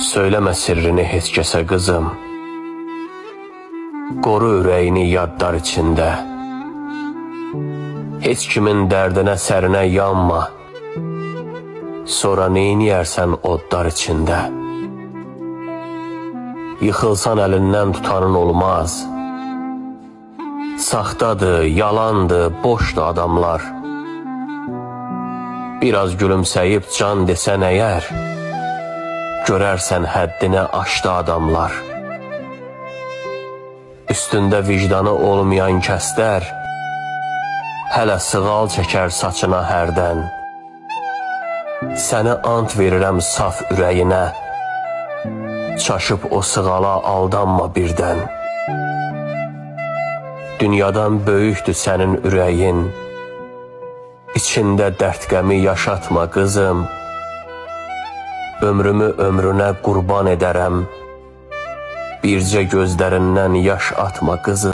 Söyleme sirrini heç kəsə qızım. Qoru ürəyini yadlar içində. Heç kimin dərdinə sərinə yanma. Sonra neyniyərsən odlar içində? Yıxılsan əlindən tutanın olmaz. Saxtadır, yalandır, boşdur adamlar. Biraz gülümsəyib can desən əgər, görərsən həddini aşdı adamlar. Üstündə vicdanı olmayan kəslər hələ sığal çəkər saçına hərdən. Səni ant verirəm saf ürəyinə, çaşıb o sığala aldanma birdən. Dünyadan böyükdür sənin ürəyin, İçində dərd qəmi yaşatma qızım. Ömrümü ömrünə qurban edərəm, bircə gözlərindən yaş atma qızım.